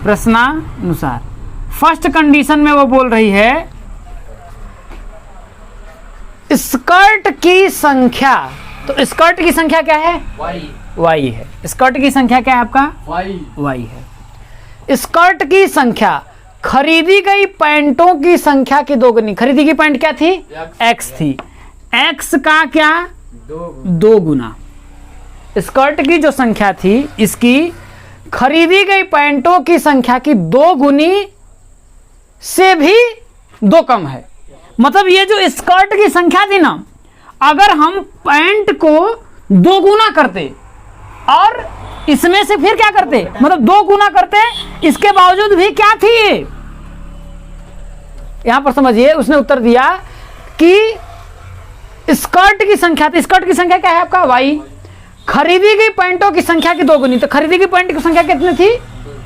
प्रश्नानुसार फर्स्ट कंडीशन में वो बोल रही है स्कर्ट की संख्या, तो स्कर्ट की संख्या क्या है, y है। स्कर्ट की संख्या क्या है आपका, y है। स्कर्ट की संख्या खरीदी गई पैंटों की संख्या की 2 गुनी, खरीदी गई पैंट क्या थी, x थी, x का क्या 2 गुना। स्कर्ट की जो संख्या थी इसकी खरीदी गई पैंटों की संख्या की 2 गुनी से भी 2 कम है। मतलब ये जो स्कर्ट की संख्या थी ना, अगर हम पैंट को 2 गुना करते और इसमें से फिर क्या करते, मतलब 2 गुना करते, इसके बावजूद भी क्या थी, यहां पर समझिए उसने उत्तर दिया कि स्कर्ट की संख्या थी, स्कर्ट की संख्या क्या है आपका y, खरीदी गई पैंटों की संख्या की 2 गुनी, तो खरीदी गई पैंट की संख्या कितनी थी,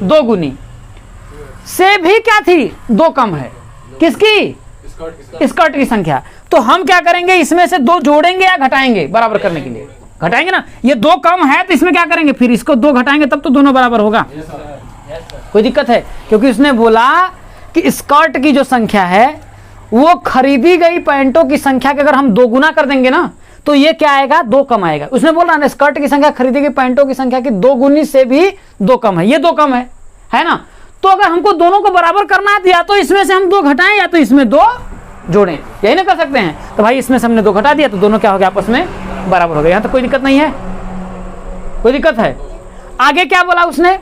2 गुनी से भी क्या थी, 2 कम है। किसकी, स्कर्ट की संख्या। तो हम क्या करेंगे, इसमें से 2 जोड़ेंगे या घटाएंगे, बराबर करने के लिए घटाएंगे ना, ये 2 कम है तो इसमें क्या करेंगे, फिर इसको 2 घटाएंगे तब तो दोनों बराबर होगा। कोई दिक्कत है, क्योंकि उसने बोला कि स्कर्ट की जो संख्या है वो खरीदी गई पैंटों की संख्या के अगर हम 2 गुना कर देंगे ना, तो ये क्या आएगा, 2 कम आएगा। उसने बोला ना स्कर्ट की संख्या खरीदी गई पैंटों की संख्या की 2 गुनी से भी 2 कम है, ये 2 कम है ना। तो अगर हमको दोनों को बराबर करना है तो या तो इसमें से हम 2 घटाएं या तो इसमें 2 जोड़ें, यही ना कर सकते हैं। तो भाई इसमें से हमने 2 घटा दिया तो दोनों क्या हो गया, आपस में बराबर हो गए। यहां तो कोई दिक्कत नहीं है, कोई दिक्कत है। आगे क्या बोला उसने,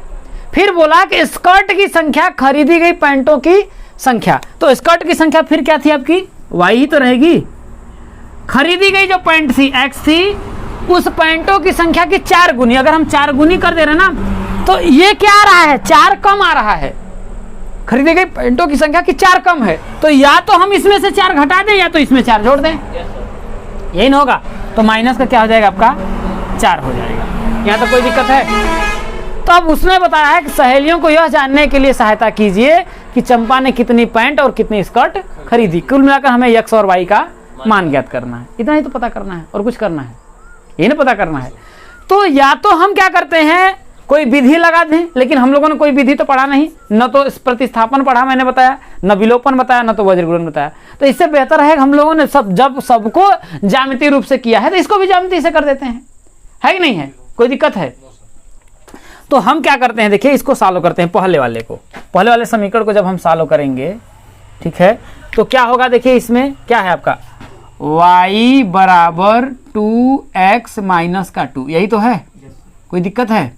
फिर बोला कि स्कर्ट की संख्या खरीदी गई पैंटों की संख्या, तो स्कर्ट की संख्या फिर क्या थी आपकी, y ही तो रहेगी। खरीदी गई जो पैंट थी x थी, उस पैंटों की संख्या की 4 गुनी, अगर हम 4 गुनी कर दे रहे ना, तो ये क्या आ रहा है, 4 कम आ रहा है। खरीदी गई पैंटों की संख्या की 4 कम है, तो या तो हम इसमें से 4 घटा दें या तो इसमें 4 जोड़ दें, यही ना होगा। तो माइनस का क्या हो जाएगा आपका, 4 हो जाएगा। यहाँ तो कोई दिक्कत है। तो अब उसने बताया है कि सहेलियों को यह जानने के लिए सहायता कीजिए कि चंपा ने कितनी पैंट और कितनी स्कर्ट खरीदी। कुल मिलाकर हमें x और y का मान ज्ञात करना है, इतना ही तो पता करना है और कुछ करना है, यही ना पता करना है। तो या तो हम क्या करते हैं, कोई विधि लगा दें, लेकिन हम लोगों ने कोई विधि तो पढ़ा नहीं, न तो प्रतिस्थापन पढ़ा मैंने बताया, न विलोपन बताया, न तो वज्रगुणन बताया। तो इससे बेहतर है हम लोगों ने जब सबको ज्यामितीय रूप से किया है तो इसको भी ज्यामिति से कर देते हैं, है कि नहीं है, कोई दिक्कत है। तो हम क्या करते हैं, देखिए इसको सॉल्व करते हैं, पहले वाले समीकरण को जब हम सॉल्व करेंगे, ठीक है, तो क्या होगा, देखिए इसमें क्या है आपका y बराबर 2x माइनस का 2, यही तो है, कोई दिक्कत है।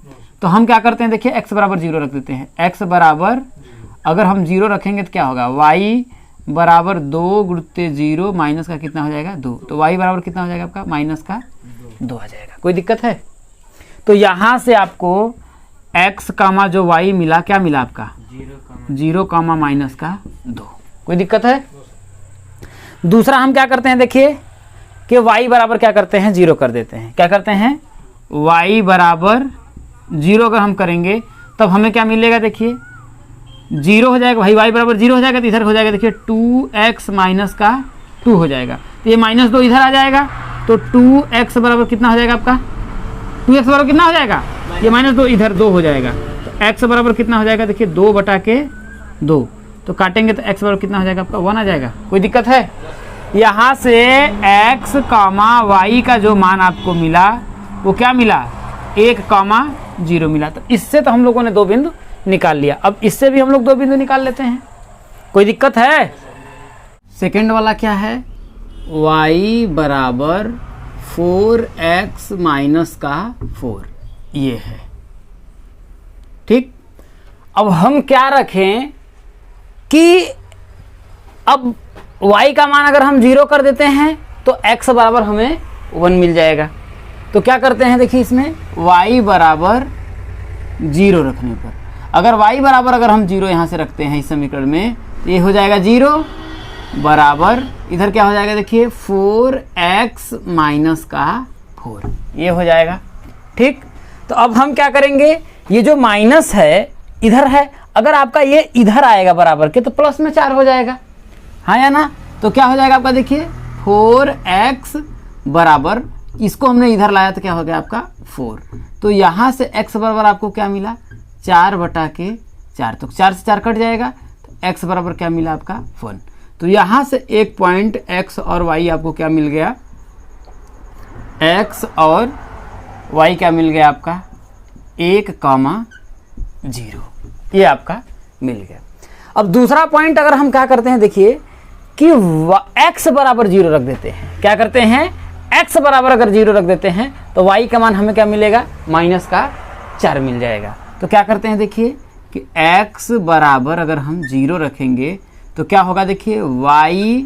तो हम क्या करते हैं, देखिए x बराबर 0 रख देते हैं। x बराबर अगर हम 0 रखेंगे तो क्या होगा, y बराबर 2 गुणित 0 माइनस का कितना हो जाएगा, 2। तो y बराबर कितना हो जाएगा आपका, माइनस का 2 आ जाएगा। कोई दिक्कत है। तो यहाँ से आपको x कामा जो y मिला, क्या मिला आपका 0 कामा माइनस का 2। कोई दिक्कत है। दूसरा हम क्या करते हैं, देखिए कि y बराबर क्या करते हैं, 0 कर देते हैं। क्या करते हैं, y बराबर 0 अगर हम करेंगे तब हमें क्या मिलेगा, देखिए 0 हो जाएगा, भाई y बराबर 0 हो जाएगा तो इधर हो जाएगा, देखिए 2x माइनस का 2 हो जाएगा। तो ये माइनस 2 इधर आ जाएगा, तो 2x बराबर कितना हो जाएगा आपका, 2x बराबर कितना हो जाएगा, ये माइनस 2 इधर 2 हो जाएगा। तो x बराबर कितना हो जाएगा, देखिए 2 बटा के 2, तो काटेंगे तो x बराबर कितना हो जाएगा आपका 1 आ जाएगा। कोई दिक्कत है? यहाँ से x कामा y का जो मान आपको मिला वो क्या मिला 1,0 मिला। तो इससे तो हम लोगों ने 2 बिंदु निकाल लिया। अब इससे भी हम लोग 2 बिंदु निकाल लेते हैं। कोई दिक्कत है? सेकेंड वाला क्या है y बराबर 4x माइनस का 4 ये है। ठीक, अब हम क्या रखें कि अब y का मान अगर हम 0 कर देते हैं तो x बराबर हमें 1 मिल जाएगा। तो क्या करते हैं देखिए इसमें y बराबर 0 रखने पर अगर y बराबर अगर हम 0 यहाँ से रखते हैं इस समीकरण में तो ये हो जाएगा 0 बराबर इधर क्या हो जाएगा देखिए 4x माइनस का 4 ये हो जाएगा। ठीक, तो अब हम क्या करेंगे ये जो माइनस है इधर है, अगर आपका ये इधर आएगा बराबर के तो प्लस में 4 हो जाएगा, हाँ या ना? तो क्या हो जाएगा आपका देखिए 4x बराबर इसको हमने इधर लाया तो क्या हो गया आपका 4। तो यहाँ से x बराबर आपको क्या मिला 4/4, तो 4 से 4 कट जाएगा तो x बराबर क्या मिला आपका 1। तो यहाँ से एक पॉइंट x और y आपको क्या मिल गया x और y क्या मिल गया आपका 1,0 ये आपका मिल गया। अब दूसरा पॉइंट अगर हम क्या करते हैं देखिए कि x बराबर 0 रख देते हैं। क्या करते हैं x बराबर अगर 0 रख देते हैं तो y का मान हमें क्या मिलेगा -4 मिल जाएगा। तो क्या करते हैं देखिए कि x बराबर अगर हम 0 रखेंगे तो क्या होगा देखिए y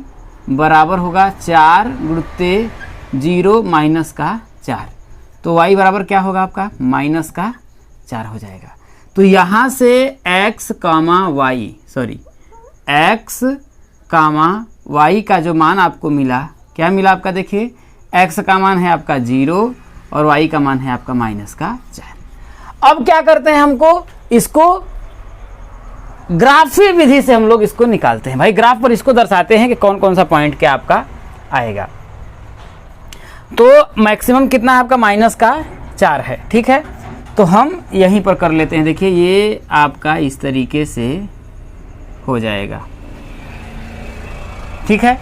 बराबर होगा 4 गुणिते 0 -4। तो y बराबर क्या होगा आपका -4 हो जाएगा। तो यहाँ से x y का जो मान आपको मिला क्या मिला आपका देखिए x का मान है आपका 0 और y का मान है आपका -4। अब क्या करते हैं हमको इसको ग्राफीय विधि से हम लोग इसको निकालते हैं। भाई ग्राफ पर इसको दर्शाते हैं कि कौन कौन सा पॉइंट क्या आपका आएगा। तो मैक्सिमम कितना है आपका -4 है। ठीक है, तो हम यहीं पर कर लेते हैं। देखिए ये आपका इस तरीके से हो जाएगा। ठीक है,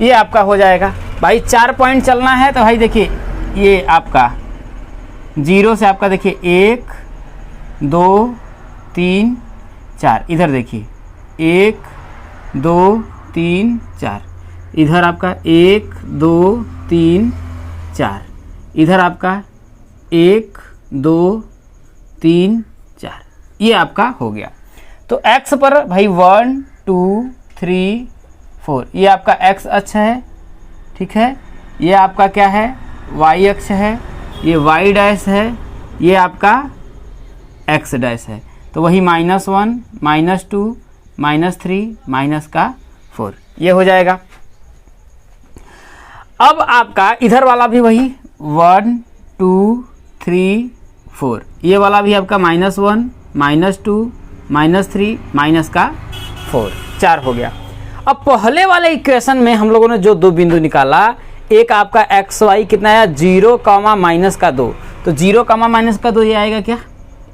ये आपका हो जाएगा। भाई 4 पॉइंट चलना है तो भाई देखिए ये आपका 0 से आपका देखिए 1 2 3 4 इधर देखिए 1 2 3 4 इधर आपका 1 2 3 4 इधर आपका 1 2 3 4 ये आपका हो गया। तो x पर भाई 1 2 3 4 ये आपका x अक्ष है। ठीक है, ये आपका क्या है y अक्ष है, ये y डैश है, ये आपका x डैश है। तो वही -1 -2 -3 -4 ये हो जाएगा। अब आपका इधर वाला भी वही 1 2 3 4 ये वाला भी आपका -1 -2 -3 -4 4 हो गया। अब पहले वाले इक्वेशन में हम लोगों ने जो 2 बिंदु निकाला, एक आपका xy कितना आया 0, -2। तो 0, -2 ये आएगा क्या?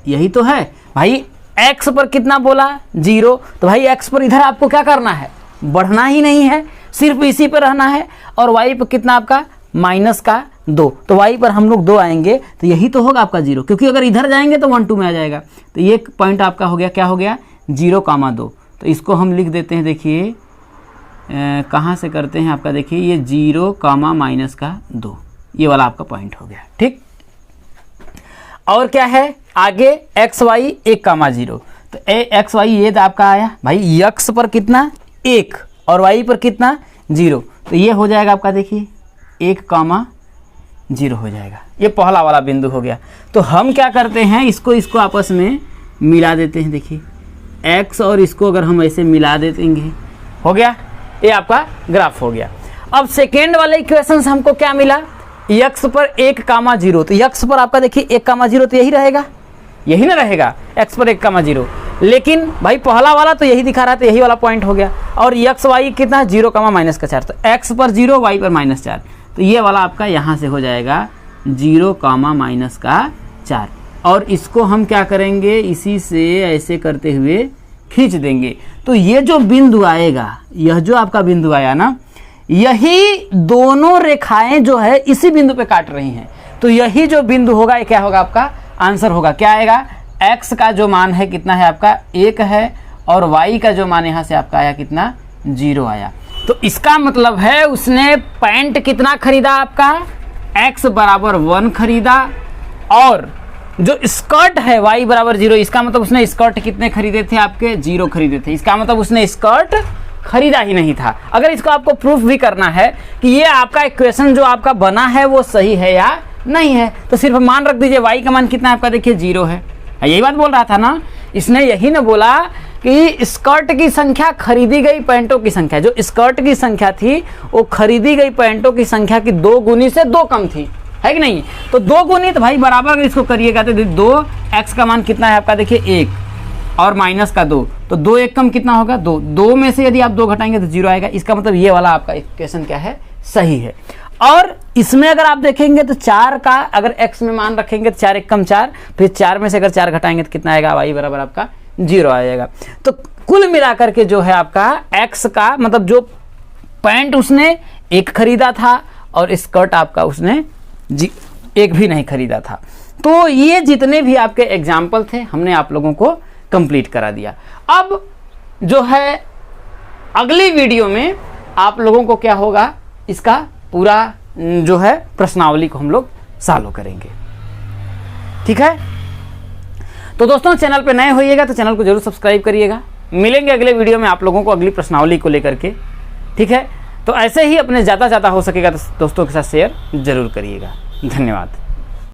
यही तो है भाई। x पर कितना बोला 0, तो भाई x पर इधर आपको क्या करना है बढ़ना ही नहीं है, सिर्फ इसी पर रहना है। और y पर कितना आपका -2, तो y पर हम लोग 2 आएंगे तो यही तो होगा आपका 0, क्योंकि अगर इधर जाएंगे तो 1 2 में आ जाएगा। तो ये पॉइंट आपका हो गया, क्या हो गया 0,2। तो इसको हम लिख देते हैं। देखिए कहाँ से करते हैं आपका देखिए ये 0, -2 ये वाला आपका पॉइंट हो गया। ठीक, और क्या है आगे xy 1,0। तो xy ये तो आपका आया भाई x पर कितना 1 और y पर कितना 0, तो ये हो जाएगा आपका देखिए 1,0 हो जाएगा। ये पहला वाला बिंदु हो गया। तो हम क्या करते हैं इसको आपस में मिला देते हैं। देखिए x और इसको अगर हम ऐसे मिला देंगे हो गया, ये आपका ग्राफ हो गया। अब सेकेंड वाले इक्वेशन से हमको क्या मिला x पर 1,0। तो x पर आपका देखिए 1,0 तो यही रहेगा, यही ना रहेगा x पर 1,0। लेकिन भाई पहला वाला तो यही दिखा रहा था, यही वाला पॉइंट हो गया। और x y कितना 0, -4। तो x पर 0 y पर -4, तो ये वाला आपका यहाँ से हो जाएगा 0, -4। और इसको हम क्या करेंगे इसी से ऐसे करते हुए खींच देंगे तो ये जो बिंदु आएगा, यह जो आपका बिंदु आया ना, यही दोनों रेखाएं जो है इसी बिंदु पे काट रही हैं। तो यही जो बिंदु होगा ये क्या होगा, आपका आंसर होगा। क्या आएगा, x का जो मान है कितना है आपका 1 है, और y का जो मान यहाँ से आपका आया कितना 0 आया। तो इसका मतलब है उसने पैंट कितना खरीदा आपका, x बराबर 1 खरीदा, और जो स्कर्ट है y बराबर 0, इसका मतलब उसने स्कर्ट कितने खरीदे थे आपके 0 खरीदे थे। इसका मतलब उसने स्कर्ट खरीदा ही नहीं था। अगर इसको आपको प्रूफ भी करना है कि ये आपका इक्वेशन जो आपका बना है वो सही है या नहीं है, तो सिर्फ मान रख दीजिए y का मान कितना है आपका, देखिए 0 है। यही बात बोल रहा था ना, इसने यही ना बोला कि स्कर्ट की संख्या खरीदी गई पैंटों की संख्या, जो स्कर्ट की संख्या थी वो खरीदी गई पैंटों की संख्या की 2 गुनी से 2 कम थी, है कि नहीं। तो 2 गुनी तो भाई बराबर अगर इसको करिएगा तो 2, x का मान कितना है आपका देखिए 1 और माइनस का 2, तो 2 1 कम कितना होगा 2, 2 में से यदि आप 2 घटाएंगे तो 0 आएगा। इसका मतलब ये वाला आपका इक्वेशन क्या है, सही है। और इसमें अगर आप देखेंगे तो 4 का अगर x में मान रखेंगे तो 4 1 कम 4, फिर 4 में से अगर 4 घटाएंगे तो कितना आएगा, y बराबर आपका 0 आएगा। तो कुल मिलाकर के जो है आपका x का मतलब जो पैंट उसने 1 खरीदा था और स्कर्ट आपका उसने 1 भी नहीं खरीदा था। तो ये जितने भी आपके एग्जाम्पल थे हमने आप लोगों को कंप्लीट करा दिया। अब जो है अगली वीडियो में आप लोगों को क्या होगा, इसका पूरा जो है प्रश्नावली को हम लोग सॉल्व करेंगे, ठीक है। तो दोस्तों चैनल पे नए होइएगा तो चैनल को जरूर सब्सक्राइब करिएगा। मिलेंगे अगले वीडियो में आप लोगों को अगली प्रश्नावली को लेकर के, ठीक है। तो ऐसे ही अपने ज़्यादा हो सकेगा तो दोस्तों के साथ शेयर जरूर करिएगा। धन्यवाद।